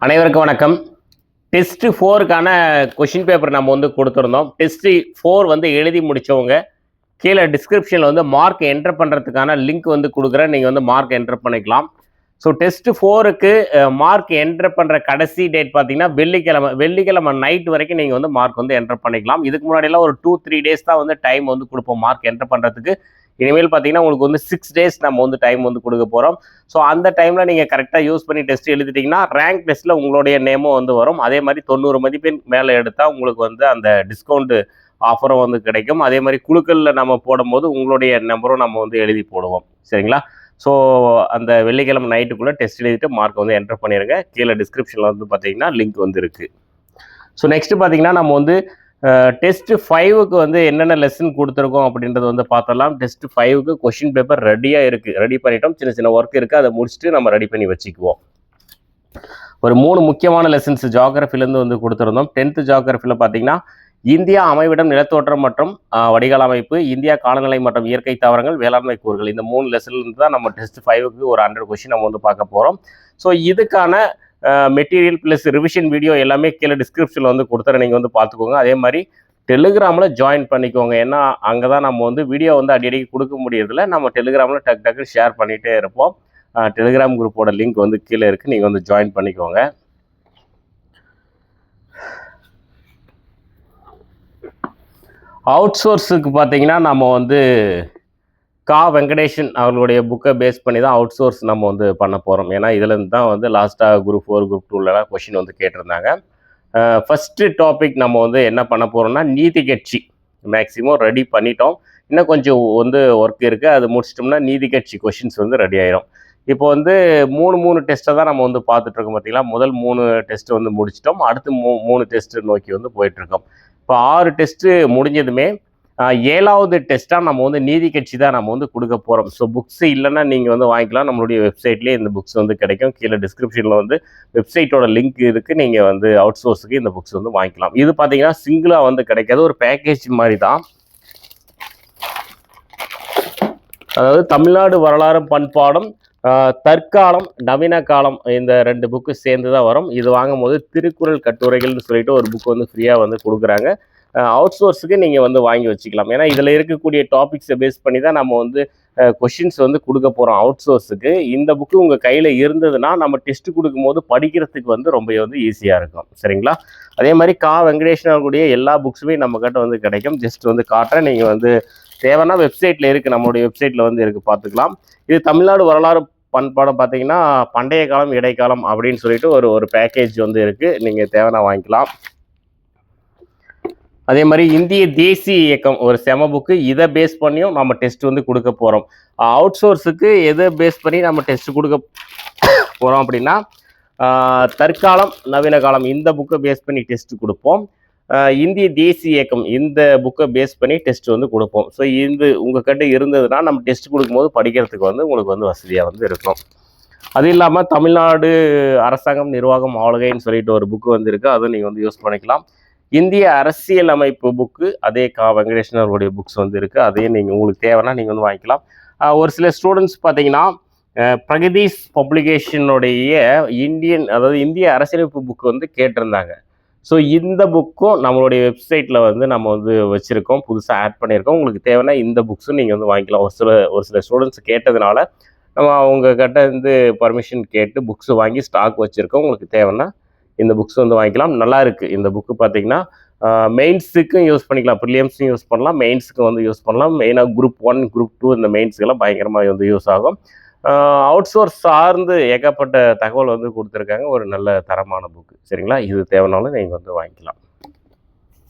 அனைவருக்கும் வணக்கம். Test 4க்கான question paper நம்ம வந்து கொடுத்துருந்தோம். டெஸ்ட் 4 வந்து எழுதி முடிச்சவங்க கீழே டிஸ்கிரிப்ஷனில் வந்து மார்க் என்டர் பண்ணுறதுக்கான லிங்க் வந்து கொடுக்குறேன். நீங்கள் வந்து மார்க் என்டர் பண்ணிக்கலாம். ஸோ டெஸ்ட் 4க்கு மார்க் என்டர் பண்ணுற கடைசி டேட் பார்த்தீங்கன்னா வெள்ளிக்கிழமை நைட் வரைக்கும் நீங்கள் வந்து மார்க் வந்து என்டர் பண்ணிக்கலாம். இதுக்கு முன்னாடியெல்லாம் ஒரு 2-3 டேஸ் தான் வந்து டைம் வந்து கொடுப்போம் மார்க் என்டர் பண்ணுறதுக்கு. இனிமேல் பார்த்தீங்கன்னா உங்களுக்கு வந்து 6 டேஸ் நம்ம வந்து டைம் வந்து கொடுக்க போகிறோம். ஸோ அந்த டைமில் நீங்கள் கரெக்டாக யூஸ் பண்ணி டெஸ்ட் எழுதிட்டிங்கன்னா ரேங்க் டெஸ்ட்டில் உங்களுடைய நேமும் வந்து வரும். அதே மாதிரி 90 மதிப்பெண் மேலே எடுத்தால் உங்களுக்கு வந்து அந்த டிஸ்கவுண்ட் ஆஃபரும் வந்து கிடைக்கும். அதே மாதிரி குழுக்களில் நம்ம போடும்போது உங்களுடைய நம்பரும் நம்ம வந்து எழுதி போடுவோம். சரிங்களா? ஸோ அந்த வெள்ளிக்கிழமை நைட்டுக்குள்ளே டெஸ்ட் எழுதிட்டு மார்க் வந்து என்டர் பண்ணிடுங்க. கீழே டிஸ்கிரிப்ஷனில் வந்து பார்த்தீங்கன்னா லிங்க் வந்து இருக்குது. ஸோ நெக்ஸ்ட் பார்த்தீங்கன்னா நம்ம வந்து டெஸ்ட் 5க்கு வந்து என்னென்ன லெசன் கொடுத்துருக்கோம் அப்படின்றது வந்து பார்த்தலாம். டெஸ்ட் 5க்கு கொஷின் பேப்பர் ரெடியாக இருக்குது. ரெடி பண்ணிட்டோம். சின்ன சின்ன ஒர்க் இருக்குது. அதை முடிச்சுட்டு நம்ம ரெடி பண்ணி வச்சுக்குவோம். ஒரு 3 முக்கியமான லெசன்ஸ் ஜியாகிரஃபிலேருந்து வந்து கொடுத்துருந்தோம். 10th ஜியாகிரஃபியில் பார்த்தீங்கன்னா இந்தியா அமைவிடம், நிலத்தோற்றம் மற்றும் வடிகால் அமைப்பு, இந்தியா காலநிலை மற்றும் இயற்கை தாவரங்கள், வேளாண்மை கூறுகள், இந்த 3 லெசன்லேருந்து தான் நம்ம டெஸ்ட் 5க்கு ஒரு 100 கொஷின் நம்ம வந்து பார்க்க போகிறோம். ஸோ இதுக்கான மெட்டீரியல் ப்ளஸ் ரிவிஷன் வீடியோ எல்லாமே கீழே டிஸ்கிரிப்ஷனில் வந்து கொடுத்துறேன். நீங்கள் வந்து பார்த்துக்கோங்க. அதே மாதிரி டெலிகிராமில் ஜாயின் பண்ணிக்கோங்க. ஏன்னா அங்கே தான் நம்ம வந்து வீடியோ வந்து அடிக்கடி கொடுக்க முடியறதில்ல. நம்ம டெலிகிராமில் டக்கு ஷேர் பண்ணிகிட்டே இருப்போம். டெலிகிராம் குரூப்போட லிங்க் வந்து கீழே இருக்குது. நீங்கள் வந்து ஜாயின் பண்ணிக்கோங்க. அவுட் சோர்ஸுக்கு பார்த்தீங்கன்னா நம்ம வந்து வெங்கடேஷன் அவர்களுடைய புக்கை பேஸ் பண்ணி தான் அவுட் சோர்ஸ் நம்ம வந்து பண்ண போகிறோம். ஏன்னா இதுலேருந்து தான் வந்து லாஸ்ட்டாக குரூப் 4 குரூப் 2லலாம் கொஷின் வந்து கேட்டிருந்தாங்க. ஃபஸ்ட்டு டாபிக் நம்ம வந்து என்ன பண்ண போகிறோம்னா நீதி கட்சி மேக்ஸிமம் ரெடி பண்ணிட்டோம். இன்னும் கொஞ்சம் வந்து ஒர்க் இருக்குது. அது முடிச்சிட்டோம்னா நீதி கட்சி கொஷின்ஸ் வந்து ரெடி ஆயிரும். இப்போ வந்து 3 டெஸ்ட்டை தான் நம்ம வந்து பார்த்துட்ருக்கோம். பார்த்தீங்களா, முதல் 3 டெஸ்ட்டு வந்து முடிச்சிட்டோம். அடுத்து 3 டெஸ்ட்டு நோக்கி வந்து போயிட்டுருக்கோம். இப்போ 6 டெஸ்ட்டு முடிஞ்சதுமே 7வது டெஸ்ட்டாக நம்ம வந்து நீதி கட்சி தான் நம்ம வந்து கொடுக்க போகிறோம். ஸோ புக்ஸ் இல்லைன்னா நீங்கள் வந்து வாங்கிக்கலாம். நம்மளுடைய வெப்சைட்லேயே இந்த புக்ஸ் வந்து கிடைக்கும். கீழே டிஸ்கிரிப்ஷனில் வந்து வெப்சைட்டோட லிங்க் இருக்குது. நீங்கள் வந்து அவுட் சோர்ஸுக்கு இந்த புக்ஸ் வந்து வாங்கிக்கலாம். இது பார்த்தீங்கன்னா சிங்கிளாக வந்து கிடைக்காது, ஒரு பேக்கேஜ் மாதிரி தான். அதாவது தமிழ்நாடு வரலாறு பண்பாடும் தற்காலம் நவீன காலம் இந்த 2 புக்கு சேர்ந்து தான் வரும். இது வாங்கும்போது திருக்குறள் கட்டுரைகள்னு சொல்லிட்டு ஒரு புக் வந்து ஃப்ரீயாக வந்து கொடுக்குறாங்க. அவுட் சோர்ஸுக்கு நீங்கள் வந்து வாங்கி வச்சுக்கலாம். ஏன்னா இதில் இருக்கக்கூடிய டாபிக்ஸை பேஸ் பண்ணி தான் நம்ம வந்து கொஷின்ஸ் வந்து கொடுக்க போகிறோம் அவுட் சோர்ஸுக்கு. இந்த புக்கு உங்கள் கையில் இருந்ததுன்னா நம்ம டெஸ்ட் கொடுக்கும்போது படிக்கிறதுக்கு வந்து ரொம்ப வந்து ஈஸியாக இருக்கும். சரிங்களா? அதே மாதிரி வெங்கடேஷன் அவர்களுடைய எல்லா புக்ஸுமே நம்மக்கிட்ட வந்து கிடைக்கும். ஜஸ்ட் வந்து காட்டுறேன். நீங்கள் வந்து தேவைன்னா வெப்சைட்டில் இருக்குது, நம்மளுடைய வெப்சைட்டில் வந்து இருக்குது, பார்த்துக்கலாம். இது தமிழ்நாடு வரலாறு பண்பாடம் பார்த்தீங்கன்னா பண்டைய காலம் இடைக்காலம் அப்படின்னு சொல்லிட்டு ஒரு பேக்கேஜ் வந்து இருக்குது. நீங்கள் தேவைன்னா வாங்கிக்கலாம். அதே மாதிரி இந்திய தேசிய இயக்கம் ஒரு செம புக்கு. இதை பேஸ் பண்ணியும் நம்ம டெஸ்ட் வந்து கொடுக்க போகிறோம். அவுட் சோர்ஸுக்கு எதை பேஸ் பண்ணி நம்ம டெஸ்ட் கொடுக்க போகிறோம் அப்படின்னா தற்காலம் நவீன காலம் இந்த புக்கை பேஸ் பண்ணி டெஸ்ட் கொடுப்போம். இந்திய தேசிய இயக்கம் இந்த புக்கை பேஸ் பண்ணி டெஸ்ட் வந்து கொடுப்போம். ஸோ இது உங்கள் கிட்ட இருந்ததுன்னா நம்ம டெஸ்ட் கொடுக்கும்போது படிக்கிறதுக்கு வந்து உங்களுக்கு வந்து வசதியாக வந்து இருக்கும். அது இல்லாமல் தமிழ்நாடு அரசாங்கம் நிர்வாகம் ஆளுகைன்னு சொல்லிட்டு ஒரு புக்கு வந்து இருக்குது. அதுவும் நீங்கள் வந்து யூஸ் பண்ணிக்கலாம். இந்திய அரசியல் அமைப்பு புக்கு அதே வெங்கடேஷன் அவர்களுடைய புக்ஸ் வந்து இருக்குது. அதையும் நீங்கள் உங்களுக்கு தேவைன்னா நீங்கள் வந்து வாங்கிக்கலாம். ஒரு சில ஸ்டூடெண்ட்ஸ் பார்த்தீங்கன்னா பிரகதீஷ் பப்ளிகேஷனுடைய இந்திய அரசியலமைப்பு புக்கு வந்து கேட்டிருந்தாங்க. ஸோ இந்த புக்கும் நம்மளுடைய வெப்சைட்டில் வந்து நம்ம வந்து வச்சுருக்கோம், புதுசாக ஆட் பண்ணியிருக்கோம். உங்களுக்கு தேவைன்னா இந்த புக்ஸும் நீங்கள் வந்து வாங்கிக்கலாம். ஒரு சில ஸ்டூடெண்ட்ஸ் கேட்டதுனால நம்ம அவங்கக்கிட்ட இருந்து பர்மிஷன் கேட்டு புக்ஸ் வாங்கி ஸ்டாக் வச்சுருக்கோம். உங்களுக்கு தேவைன்னா இந்த புக்ஸ் வந்து வாங்கிக்கலாம். நல்லா இருக்குது இந்த புக்கு. பார்த்தீங்கன்னா மெயின்ஸுக்கும் யூஸ் பண்ணிக்கலாம், ப்ரிலியம்ஸுக்கும் யூஸ் பண்ணலாம், மெயின்ஸுக்கும் வந்து யூஸ் பண்ணலாம். மெயினாக குரூப் 1 குரூப் 2 இந்த மெயின்ஸுக்கெல்லாம் பயங்கரமாக வந்து யூஸ் ஆகும். அவுட் சோர்ஸ் சார்ந்து ஏகப்பட்ட தகவல் வந்து கொடுத்துருக்காங்க. ஒரு நல்ல தரமான புக்கு. சரிங்களா? இது தேவைனாலும் நீங்கள் வந்து வாங்கிக்கலாம்.